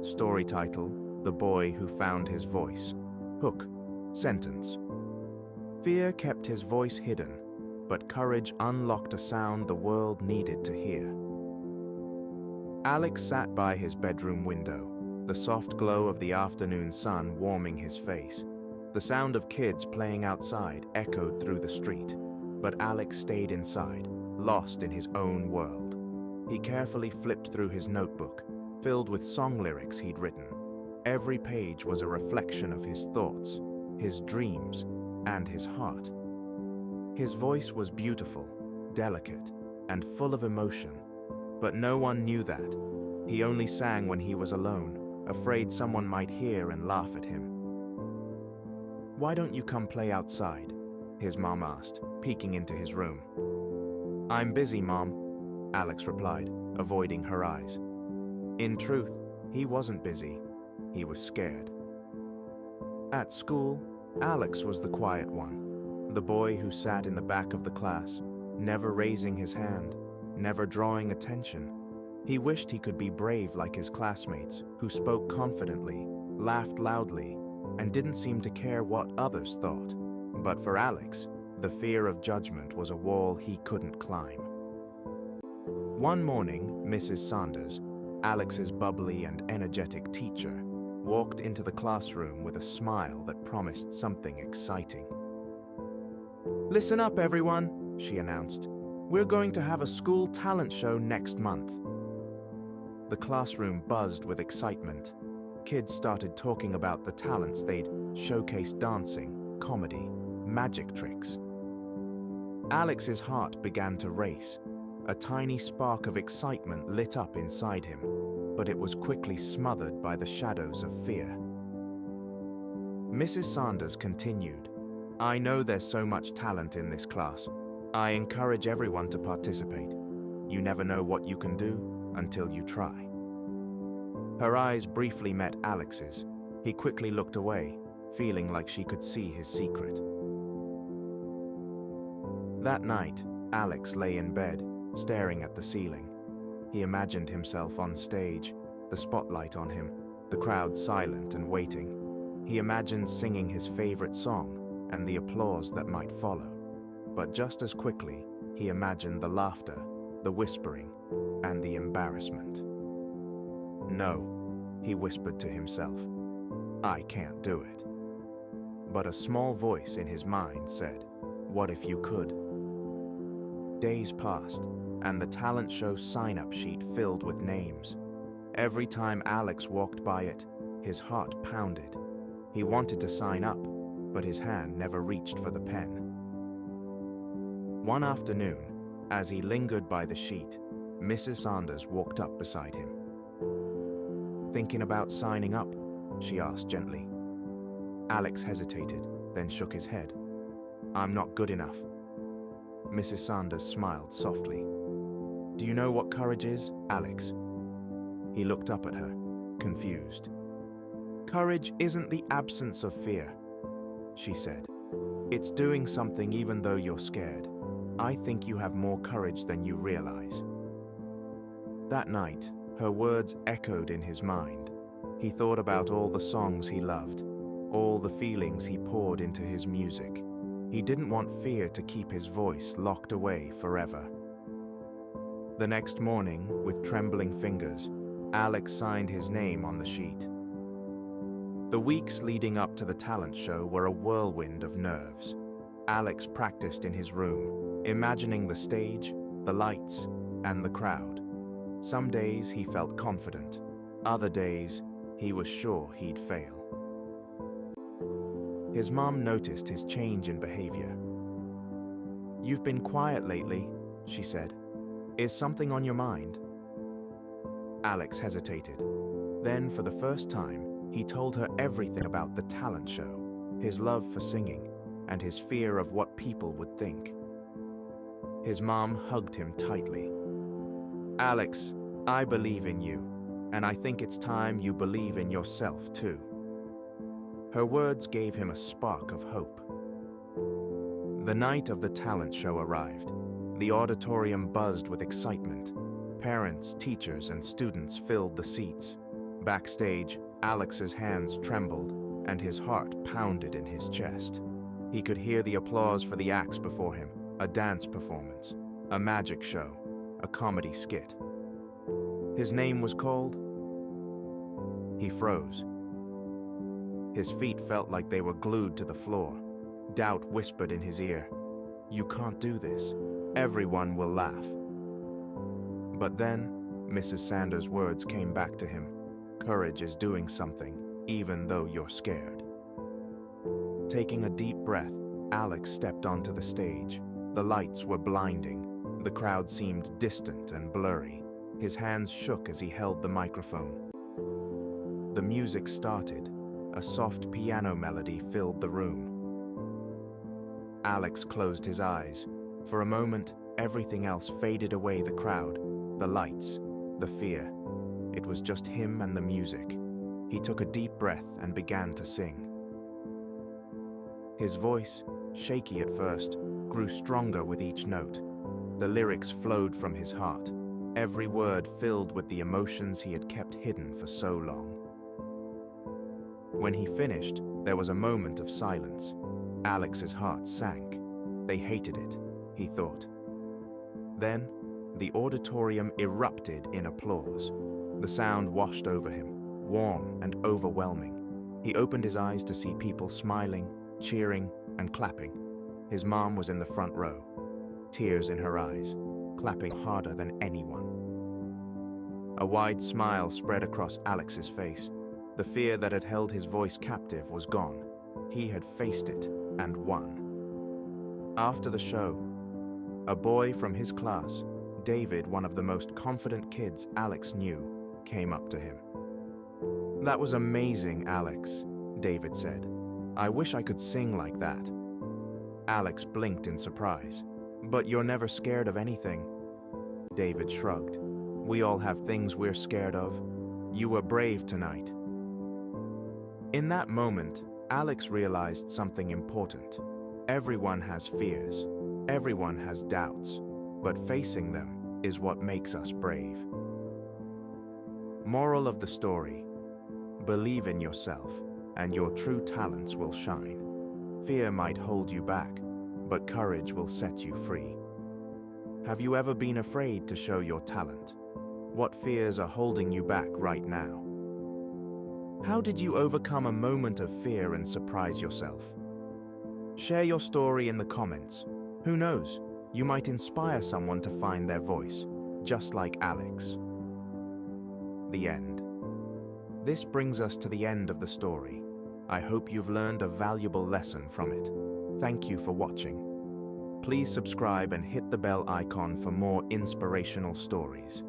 Story title: The Boy Who Found His Voice. Hook: Sentence. Fear kept his voice hidden, but courage unlocked a sound the world needed to hear. Alex sat by his bedroom window, the soft glow of the afternoon sun warming his face. The sound of kids playing outside echoed through the street, but Alex stayed inside, lost in his own world. He carefully flipped through his notebook, filled with song lyrics he'd written. Every page was a reflection of his thoughts, his dreams, and his heart. His voice was beautiful, delicate, and full of emotion, but no one knew that. He only sang when he was alone, afraid someone might hear and laugh at him. "Why don't you come play outside?" his mom asked, peeking into his room. "I'm busy, Mom," Alex replied, avoiding her eyes. In truth, he wasn't busy. He was scared. At school, Alex was the quiet one, the boy who sat in the back of the class, never raising his hand, never drawing attention. He wished he could be brave like his classmates, who spoke confidently, laughed loudly, and didn't seem to care what others thought. But for Alex, the fear of judgment was a wall he couldn't climb. One morning, Mrs. Sanders, Alex's bubbly and energetic teacher, walked into the classroom with a smile that promised something exciting. "Listen up, everyone," she announced. "We're going to have a school talent show next month." The classroom buzzed with excitement. Kids started talking about the talents they'd showcase: dancing, comedy, magic tricks. Alex's heart began to race. A tiny spark of excitement lit up inside him, but it was quickly smothered by the shadows of fear. Mrs. Sanders continued, "I know there's so much talent in this class. I encourage everyone to participate. You never know what you can do until you try." Her eyes briefly met Alex's. He quickly looked away, feeling like she could see his secret. That night, Alex lay in bed, staring at the ceiling. He imagined himself on stage, the spotlight on him, the crowd silent and waiting. He imagined singing his favorite song and the applause that might follow. But just as quickly, he imagined the laughter, the whispering, and the embarrassment. "No," he whispered to himself, "I can't do it." But a small voice in his mind said, "What if you could?" Days passed, and the talent show sign-up sheet filled with names. Every time Alex walked by it, his heart pounded. He wanted to sign up, but his hand never reached for the pen. One afternoon, as he lingered by the sheet, Mrs. Sanders walked up beside him. "Thinking about signing up?" she asked gently. Alex hesitated, then shook his head. "I'm not good enough." Mrs. Sanders smiled softly. "Do you know what courage is, Alex?" He looked up at her, confused. "Courage isn't the absence of fear," she said. "It's doing something even though you're scared. I think you have more courage than you realize." That night, her words echoed in his mind. He thought about all the songs he loved, all the feelings he poured into his music. He didn't want fear to keep his voice locked away forever. The next morning, with trembling fingers, Alex signed his name on the sheet. The weeks leading up to the talent show were a whirlwind of nerves. Alex practiced in his room, imagining the stage, the lights, and the crowd. Some days he felt confident. Other days, he was sure he'd fail. His mom noticed his change in behavior. "You've been quiet lately," she said. "Is something on your mind?" Alex hesitated. Then, for the first time, he told her everything about the talent show, his love for singing, and his fear of what people would think. His mom hugged him tightly. "Alex, I believe in you, and I think it's time you believe in yourself too." Her words gave him a spark of hope. The night of the talent show arrived. The auditorium buzzed with excitement. Parents, teachers, and students filled the seats. Backstage, Alex's hands trembled and his heart pounded in his chest. He could hear the applause for the acts before him, a dance performance, a magic show, a comedy skit. His name was called. He froze. His feet felt like they were glued to the floor. Doubt whispered in his ear, "You can't do this. Everyone will laugh." But then, Mrs. Sanders' words came back to him. Courage is doing something, even though you're scared. Taking a deep breath, Alex stepped onto the stage. The lights were blinding. The crowd seemed distant and blurry. His hands shook as he held the microphone. The music started. A soft piano melody filled the room. Alex closed his eyes. For a moment, everything else faded away: the crowd, the lights, the fear. It was just him and the music. He took a deep breath and began to sing. His voice, shaky at first, grew stronger with each note. The lyrics flowed from his heart, every word filled with the emotions he had kept hidden for so long. When he finished, there was a moment of silence. Alex's heart sank. They hated it, he thought. Then, the auditorium erupted in applause. The sound washed over him, warm and overwhelming. He opened his eyes to see people smiling, cheering, and clapping. His mom was in the front row, tears in her eyes, clapping harder than anyone. A wide smile spread across Alex's face. The fear that had held his voice captive was gone. He had faced it and won. After the show, a boy from his class, David, one of the most confident kids Alex knew, came up to him. "That was amazing, Alex," David said. "I wish I could sing like that." Alex blinked in surprise. "But you're never scared of anything." David shrugged. "We all have things we're scared of. You were brave tonight." In that moment, Alex realized something important. Everyone has fears. Everyone has doubts. But facing them is what makes us brave. Moral of the story: believe in yourself, and your true talents will shine. Fear might hold you back, but courage will set you free. Have you ever been afraid to show your talent? What fears are holding you back right now? How did you overcome a moment of fear and surprise yourself? Share your story in the comments. Who knows, you might inspire someone to find their voice, just like Alex. The end. This brings us to the end of the story. I hope you've learned a valuable lesson from it. Thank you for watching. Please subscribe and hit the bell icon for more inspirational stories.